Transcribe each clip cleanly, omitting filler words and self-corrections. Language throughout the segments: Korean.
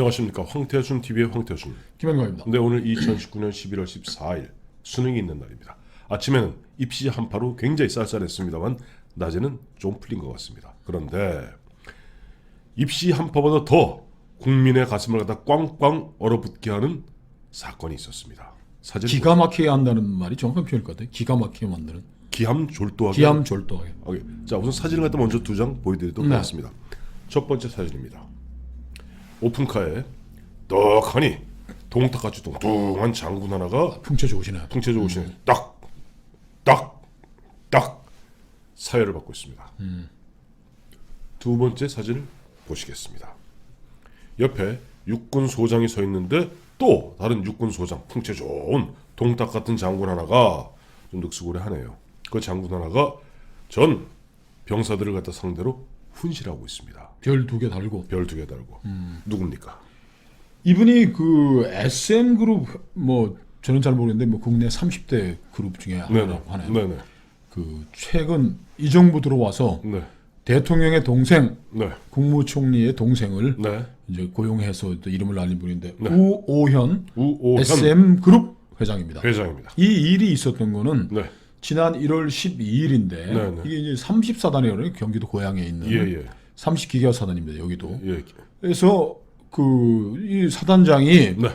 안녕하십니까. 황태준 TV의 황태준 김현광입니다. 네, 오늘 2019년 11월 14일 수능이 있는 날입니다. 아침에는 입시 한파로 굉장히 쌀쌀했습니다만 낮에는 좀 풀린 것 같습니다. 그런데 입시 한파보다 더 국민의 가슴을 갖다 꽝꽝 얼어붙게 하는 사건이 있었습니다. 기가 막히게 한다는 말이 정확한 표현일 것 같아요. 기가 막히게 만드는. 기함졸도하게. 기함졸도하게. 오케이. 자, 우선 사진을 갖다 먼저 두 장 보여드리도록 하겠습니다. 첫 번째 사진입니다. 오픈카에 떡하니 동탁같이 뚱뚱한 장군 하나가 풍채 좋으시네. 딱 사회를 받고 있습니다. 두 번째 사진을 보시겠습니다. 옆에 육군 소장이 서 있는데 또 다른 육군 소장, 풍채 좋은 동탁 같은 장군 하나가 좀 늑수고래하네요. 그 장군 하나가 전 병사들을 갖다 상대로 훈시하고 있습니다. 별 2개 달고. 별 2개 달고. 누굽니까? 이분이 그 SM 그룹 뭐 저는 잘 모르겠는데 뭐 국내 30대 그룹 중에 하나라고 하네요. 네네. 그 최근 이 정부 들어와서 네. 대통령의 동생, 네. 국무총리의 동생을 네. 이제 고용해서 또 이름을 날린 분인데 네. 우오현 우오현 SM 그룹 회장입니다. 회장입니다. 이 일이 있었던 거는 네. 지난 1월 12일인데 네. 이게 이제 30사단이라는 경기도 고양에 있는 예. 30기가 사단입니다. 여기도. 예. 그래서 그 이 사단장이 네.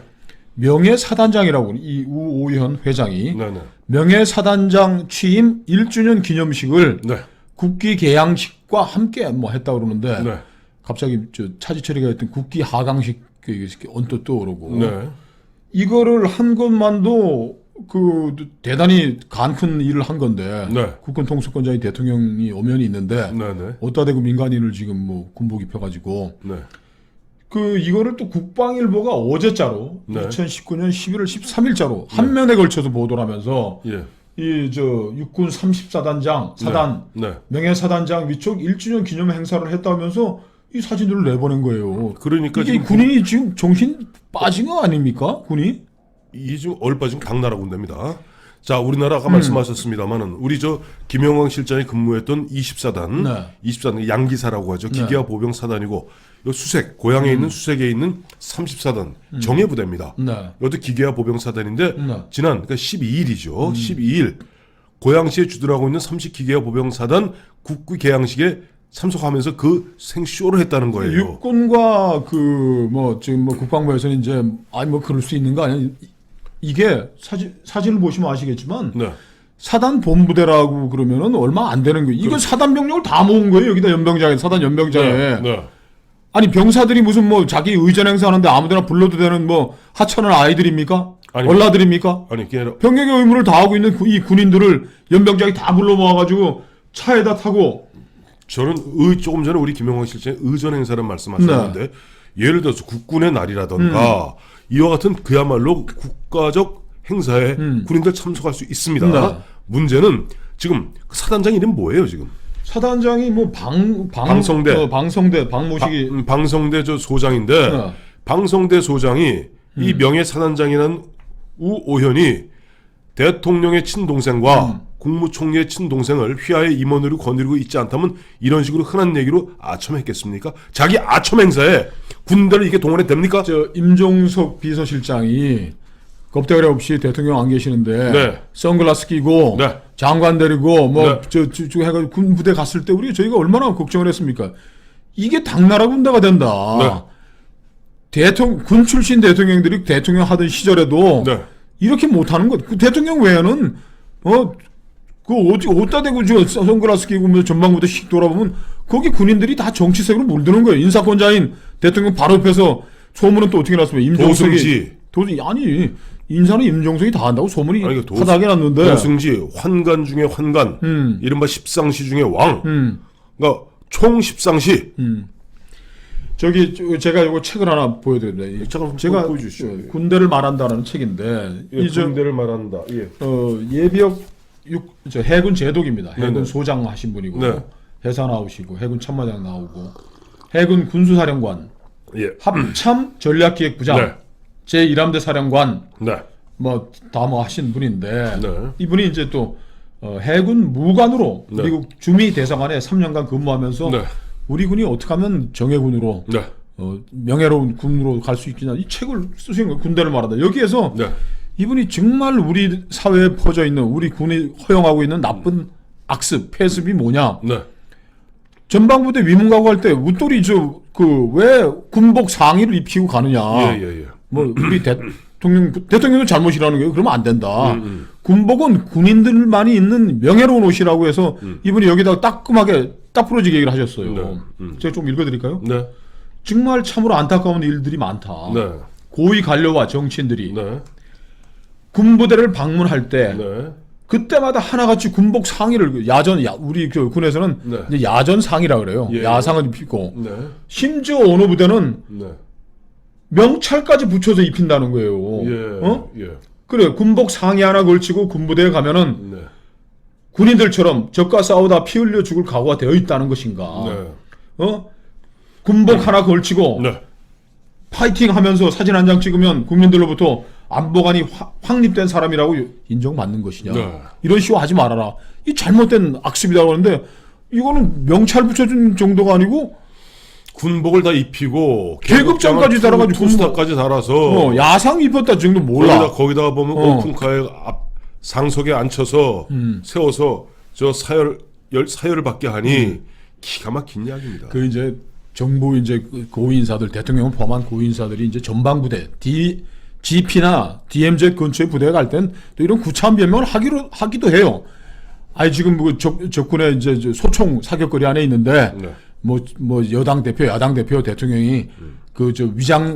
명예사단장이라고 이 우오현 회장이 네네. 명예사단장 취임 1주년 기념식을 네. 국기 개양식과 함께 뭐 했다 그러는데 네. 갑자기 저 차지 처리가 했던 국기 하강식 언뜻 떠오르고 네. 이거를 한 것만도 그 대단히 간 일을 한 건데 네. 국군 통수권자인 대통령이 오면이 있는데 네네. 어디다 대고 민간인을 지금 뭐 군복 입혀가지고 네. 그 이거를 또 국방일보가 어제자로 네. 2019년 11월 13일자로 한 면에 걸쳐서 보도를 하면서 예. 이 저 육군 30사단장 사단 네. 명예사단장 위촉 1주년 기념 행사를 했다면서 이 사진들을 내보낸 거예요. 그러니까 이게 지금 군인이 지금 정신 빠진 거 아닙니까? 군이? 이게 지금 얼빠진 당나라 군대입니다. 자, 우리나라 아까 말씀하셨습니다만은 우리 저 김영광 실장이 근무했던 24단, 네. 24단 양기사라고 하죠. 네. 기계화 보병 사단이고 요 수색 고향에 있는 수색에 있는 34단 정예부대입니다. 네. 이것도 기계화 보병 사단인데 네. 지난 그러니까 12일이죠. 12일 고양시에 주둔하고 있는 30기계화 보병 사단 국기 개양식에 참석하면서 그 생쇼를 했다는 거예요. 육군과 그 뭐 지금 뭐 국방부에서는 이제 아니 뭐 그럴 수 있는 거 아니야? 이게 사진을 보시면 아시겠지만 네. 사단 본부대라고 그러면은 얼마 안 되는 거예요. 이건 사단 병력을 다 모은 거예요. 여기다 연병장에 사단 연병장에. 네. 아니 병사들이 무슨 뭐 자기 의전 행사하는데 아무데나 불러도 되는 뭐 하찮은 아이들입니까? 아니, 얼라들입니까? 아니 그게 아니라 병역의 의무를 다하고 있는 이 군인들을 연병장에 다 불러 모아가지고 차에다 타고 저는 조금 전에 우리 김영광 실장이 의전 행사를 말씀하셨는데 예를 들어서 국군의 날이라던가 이와 같은 그야말로 국가적 행사에 군인들 참석할 수 있습니다. 네. 문제는 지금 그 사단장 이름 뭐예요 지금? 사단장이 뭐 방성대. 방성대 방무식이 방성대 저 소장인데 네. 방성대 소장이 이 명예 사단장이라는 우오현이 대통령의 친동생과 국무총리의 친동생을 휘하의 임원으로 거느리고 있지 않다면 이런 식으로 흔한 얘기로 아첨했겠습니까? 자기 아첨 행사에 군대를 이게 동원해 됩니까? 저 임종석 비서실장이 겁대가리 없이 대통령 안 계시는데 네. 선글라스 끼고 네. 장관 데리고 뭐 네. 저 해가지고 군 부대 갔을 때 저희가 얼마나 걱정을 했습니까? 이게 당나라 군대가 된다. 군 출신 대통령들이 대통령 하던 시절에도 네. 이렇게 못하는 것. 그 대통령 외에는 그 어디다 대고 저 선글라스 끼고 뭐 전방부대 씩 돌아보면 거기 군인들이 다 정치색으로 물드는 거예요. 인사권자인 대통령 바로 옆에서 소문은 또 어떻게 났습니까? 도승지. 아니 인사는 임종석이 다 한다고 소문이 아니, 하다하게 났는데. 도승지 환관 중에 환관, 이른바 십상시 중에 왕. 그러니까 총 십상시. 저기 제가 이거 책을 하나 보여드립니다. 제가 보여주시죠. 군대를 말한다라는 책인데 예, 군대를 말한다. 예. 예비역 해군 제독입니다. 해군 네네. 소장 하신 분이고 네. 회사 나오시고 해군 참모장 나오고 해군 군수사령관, 예. 합참 전략기획부장, 네. 제1함대 사령관 네. 뭐 다 뭐 하신 분인데 네. 이분이 이제 또 해군 무관으로 네. 미국 주미 대사관에 3년간 근무하면서 네. 우리 군이 어떻게 하면 정예군으로 네. 명예로운 군으로 갈 수 있겠냐 이 책을 쓰신 거예요. 군대를 말하다. 여기에서 네. 이분이 정말 우리 사회에 퍼져 있는 우리 군이 허용하고 있는 나쁜 악습, 폐습이 뭐냐? 네. 전방부대 위문가고 할 때 웃돌이 왜 군복 상의를 입히고 가느냐? 예. 뭐 우리 대통령도 잘못이라는 거예요. 그러면 안 된다. 군복은 군인들만이 입는 명예로운 옷이라고 해서 이분이 여기다가 따끔하게 딱 부러지게 얘기를 하셨어요. 네. 제가 좀 읽어드릴까요? 네. 정말 참으로 안타까운 일들이 많다. 네. 고위 관료와 정치인들이 네. 군부대를 방문할 때 네. 그때마다 하나같이 군복 상의를 우리 군에서는 네. 이제 야전 상의라 그래요. 예. 야상을 입히고 네. 심지어 어느 부대는 네. 명찰까지 붙여서 입힌다는 거예요. 예. 예. 그래 군복 상의 하나 걸치고 군부대에 가면은 네. 군인들처럼 적과 싸우다 피 흘려 죽을 각오가 되어 있다는 것인가? 네. 군복 하나 걸치고 네. 파이팅 하면서 사진 한 장 찍으면 국민들로부터 안보관이 확립된 사람이라고 인정받는 것이냐. 네. 이런 식으로 하지 말아라. 이 잘못된 악습이라고 하는데 이거는 명찰 붙여준 정도가 아니고 군복을 다 입히고 계급장까지 달아가지고 투스타까지 달아서 야상 입혔다 정도 몰라. 거기다가 보면 오픈카에 앞 상석에 앉혀서 세워서 저 사열을 받게 하니 기가 막힌 이야기입니다. 그 이제 정부 이제 고위인사들 대통령을 포함한 고위인사들이 이제 전방부대 GP나 DMZ 근처에 부대에 갈 땐 또 이런 구차한 변명을 하기도 해요. 아니 지금 뭐 적군의 이제 소총 사격거리 안에 있는데 네. 뭐 여당 대표, 야당 대표, 대통령이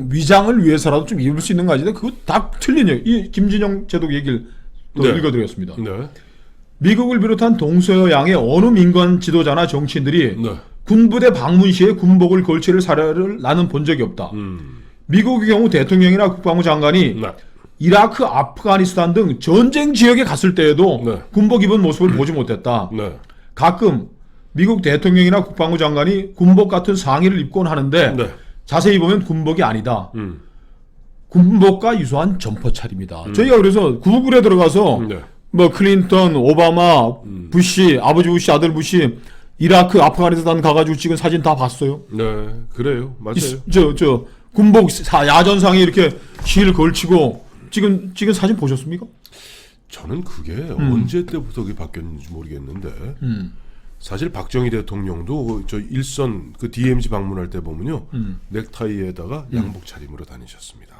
위장을 위해서라도 좀 입을 수 있는 거 아닌데 그거 다 틀린 얘기. 이 김진영 제독 얘기를 또 네. 읽어드리겠습니다. 네. 미국을 비롯한 동서양의 어느 민간 지도자나 정치인들이 네. 군부대 방문 시에 군복을 걸칠 사례를 나는 본 적이 없다. 미국의 경우 대통령이나 국방부 장관이 네. 이라크, 아프가니스탄 등 전쟁 지역에 갔을 때에도 네. 군복 입은 모습을 보지 못했다. 네. 가끔 미국 대통령이나 국방부 장관이 군복 같은 상의를 입곤 하는데 네. 자세히 보면 군복이 아니다. 군복과 유사한 점퍼 차림이다. 저희가 그래서 구글에 들어가서 네. 뭐 클린턴, 오바마, 부시, 아버지 부시, 아들 부시 이라크, 아프가니스탄 가가지고 찍은 사진 다 봤어요. 네. 그래요. 맞아요. 저 군복 야전상에 이렇게 시를 걸치고 찍은 사진 보셨습니까? 저는 그게 언제 때부터 그게 바뀌었는지 모르겠는데 사실 박정희 대통령도 저 일선 그 DMZ 방문할 때 보면요 넥타이에다가 양복 차림으로 다니셨습니다.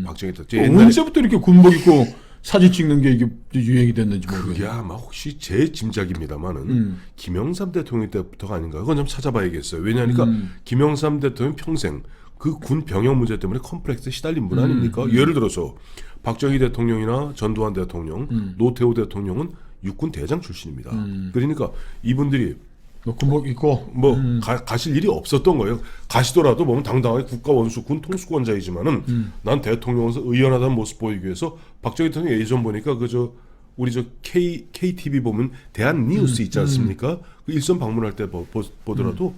박정희 대통령 언제부터 이렇게 군복 입고 사진 찍는 게 이게 유행이 됐는지 모르겠어요. 그게 아마 혹시 제 짐작입니다만은 김영삼 대통령 때부터가 아닌가 그건 좀 찾아봐야겠어요. 왜냐하니까 김영삼 대통령 평생 그 군 병역 문제 때문에 컴플렉스에 시달린 분 아닙니까? 예를 들어서 박정희 대통령이나 전두환 대통령, 노태우 대통령은 육군 대장 출신입니다. 그러니까 이분들이 군복 입고 가실 일이 없었던 거예요. 가시더라도 보면 당당하게 국가 원수 군 통수권자이지만은 난 대통령으로서 의연하다는 모습 보이기 위해서 박정희 대통령 예전 보니까 우리 KTV 보면 대한 뉴스 있지 않습니까? 그 일선 방문할 때 보더라도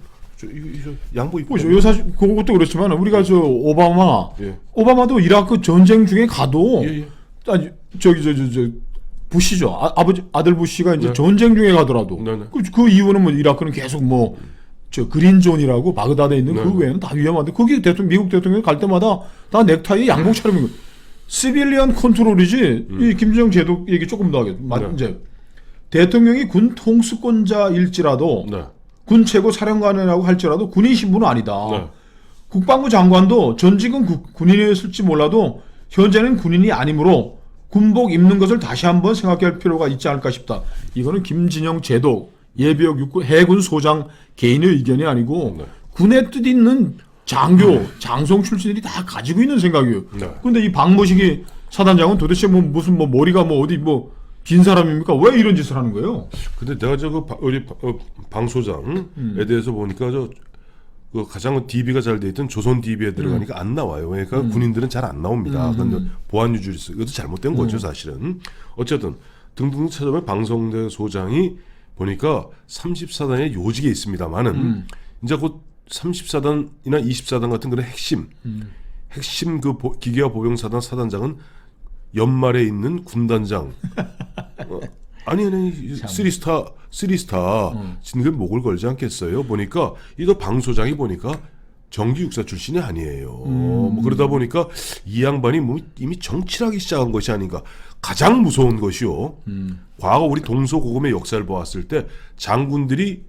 양복 입고 사실 그것도 그렇지만 우리가 예. 오바마도 이라크 전쟁 중에 가도 예. 아니 부시죠. 아들 부시가 이제 네. 전쟁 중에 가더라도 네. 그 이유는 뭐 이라크는 계속 그린존이라고 바그다드에 있는 네. 그 외에는 다 위험한데 거기 미국 대통령이 갈 때마다 다 넥타이에 양복 차림인 거예요. 시빌리언 컨트롤이지 이 김정은 제도 얘기 조금 더 하겠습니다. 네. 이제 대통령이 군 통수권자일지라도 네. 군 최고 사령관이라고 할지라도 군인 신분은 아니다. 네. 국방부 장관도 전직은 군인이었을지 몰라도 현재는 군인이 아니므로 군복 입는 것을 다시 한번 생각할 필요가 있지 않을까 싶다. 이거는 김진영 제독 예비역 육군 해군 소장 개인의 의견이 아니고 네. 군의 뜻 있는 장교, 장성 출신들이 다 가지고 있는 생각이에요. 네. 그런데 이 박모식이 사단장은 도대체 무슨 머리가 어디 빈 사람입니까? 왜 이런 짓을 하는 거예요? 근데 내가 우리 방 소장에 대해서 보니까 그 가장 DB가 잘 돼 있던 조선 DB에 들어가니까 안 나와요. 그러니까 군인들은 잘 안 나옵니다. 그런데 보안 유지를 이것도 잘못된 거죠, 사실은. 어쨌든 등등 찾아보면 방성대 소장이 보니까 34단의 요직에 있습니다만은 이제 곧 34단이나 24단 같은 그런 핵심 그 기계화 보병사단 사단장은 연말에 있는 군단장 아니 3스타 진급 목을 걸지 않겠어요. 보니까 이거 방 소장이 보니까 정기 육사 출신이 아니에요. 뭐 그러다 보니까 이 양반이 뭐 이미 정치를 하기 시작한 것이 아닌가. 가장 무서운 것이요. 과거 우리 동서고금의 역사를 보았을 때 장군들의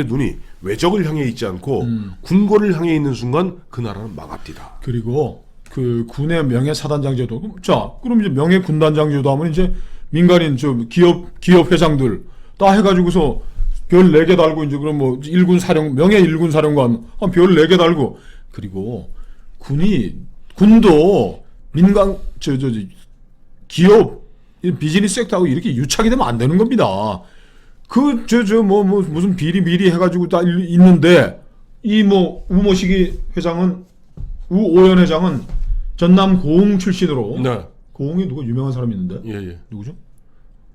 눈이 외적을 향해 있지 않고 궁궐을 향해 있는 순간 그 나라는 망합니다. 그리고 그 군의 명예 사단장 제도. 자, 그럼 이제 명예 군단장 제도 하면 이제 민간인 기업 회장들 다 해가지고서 별 4개 달고 이제 그럼 뭐 명예 일군 사령관 한 별 4개 달고 그리고 군도 민간 기업 비즈니스 섹터하고 이렇게 유착이 되면 안 되는 겁니다. 무슨 비리 해가지고 다 있는데 이 뭐 우모식이 회장은 우오연 회장은 전남 고흥 출신으로 네. 고흥이 누구 유명한 사람이 있는데 예. 누구죠?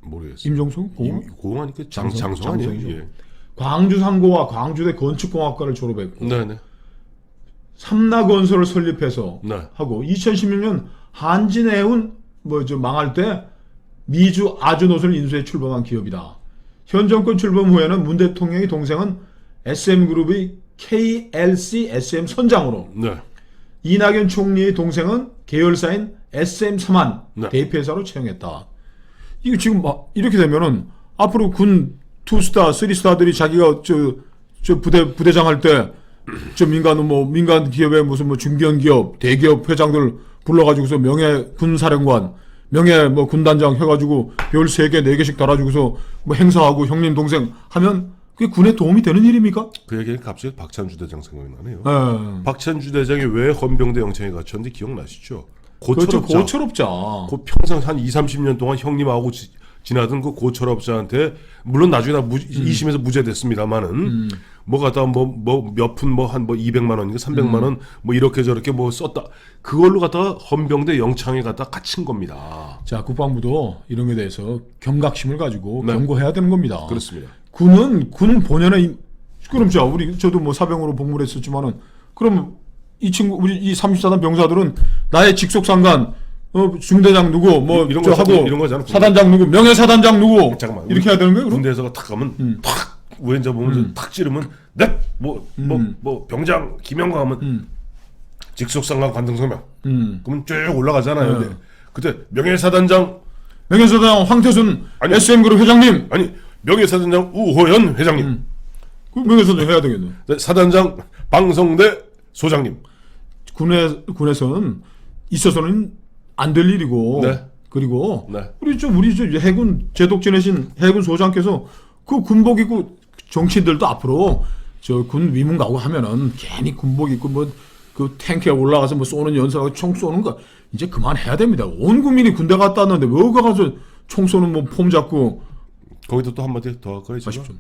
모르겠어요. 임종수? 고흥? 고흥하니까 장성 아니에요? 장성이죠. 예. 광주 상고와 광주대 건축공학과를 졸업했고 네네. 삼라건설을 설립해서 네. 하고 2016년 한진해운 망할 때 미주 아주노선을 인수해 출범한 기업이다. 현 정권 출범 후에는 문 대통령의 동생은 SM그룹의 KLC SM 선장으로 네. 이낙연 총리의 동생은 계열사인 SM3한 네. 대표회사로 채용했다. 이거 지금 이렇게 되면은 앞으로 군 2스타, 3스타들이 자기가 저 부대장 할 때 민간 기업의 무슨 중견 기업, 대기업 회장들 불러가지고서 명예 군사령관, 명예 군단장 해가지고 별 3개, 4개씩 달아주고서 행사하고 형님 동생 하면 그게 군에 도움이 되는 일입니까? 그 얘기는 갑자기 박찬주 대장 생각이 나네요. 네. 박찬주 대장이 왜 헌병대 영창에 갇혔는지 기억나시죠? 그렇죠. 고철업자. 고철업자. 그 평생 한 30년 동안 형님하고 지나던 그 고철업자한테 물론 나중에 2심에서 무죄됐습니다만은 뭐 갖다가 몇 푼 한 200만 원인가 300만 원 이렇게 저렇게 썼다. 그걸로 갖다가 헌병대 영창에 갖다 갇힌 겁니다. 자, 국방부도 이런 게 대해서 경각심을 가지고 네. 경고해야 되는 겁니다. 그렇습니다. 군은 본연의 그럼 저도 사병으로 복무를 했었지만은 그럼 우리 이 34단 병사들은 나의 직속 상관 중대장 누구 이런 거잖아. 사단장 누구 명예 사단장 누구 잠깐만. 이렇게 해야 되는 거예요? 그럼? 군대에서 탁 가면 탁 우회전 보면 탁 찌르면 병장 김영광 하면 직속상관 관등성명 그러면 쭉 올라가잖아요. 근데 그때 명예사단장 명예사단장 황태순 SM그룹 회장님 아니 명예사단장 우호연 회장님 그 명예사단장 해야 되겠네. 사단장 방성대 소장님 군에서는 있어서는 안 될 일이고 네. 그리고 네. 우리 해군 제독 지내신 해군 소장께서 그 군복 입고 정치인들도 앞으로 군 위문 가고 하면은 괜히 군복 입고 그 탱크에 올라가서 쏘는 연사하고 총 쏘는 거 이제 그만해야 됩니다. 온 국민이 군대 갔다 왔는데 왜 거기 가서 총 쏘는 폼 잡고 거기다 또 한마디 더 할까요? 제가? 하십시오.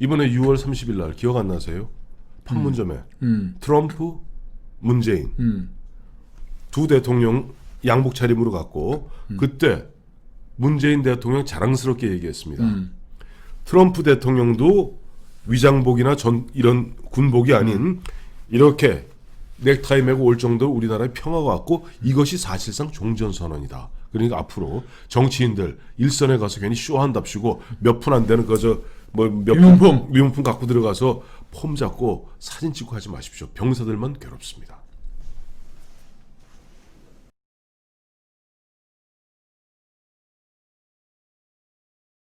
이번에 6월 30일 날 기억 안 나세요? 판문점에 트럼프, 문재인 두 대통령 양복 차림으로 갔고 그때 문재인 대통령 자랑스럽게 얘기했습니다. 트럼프 대통령도 위장복이나 이런 군복이 아닌 이렇게 넥타이 메고 올 정도로 우리나라의 평화가 왔고 이것이 사실상 종전선언이다. 그러니까 앞으로 정치인들 일선에 가서 괜히 쇼한답시고 몇 푼 안 되는 위문품 갖고 들어가서 폼 잡고 사진 찍고 하지 마십시오. 병사들만 괴롭습니다.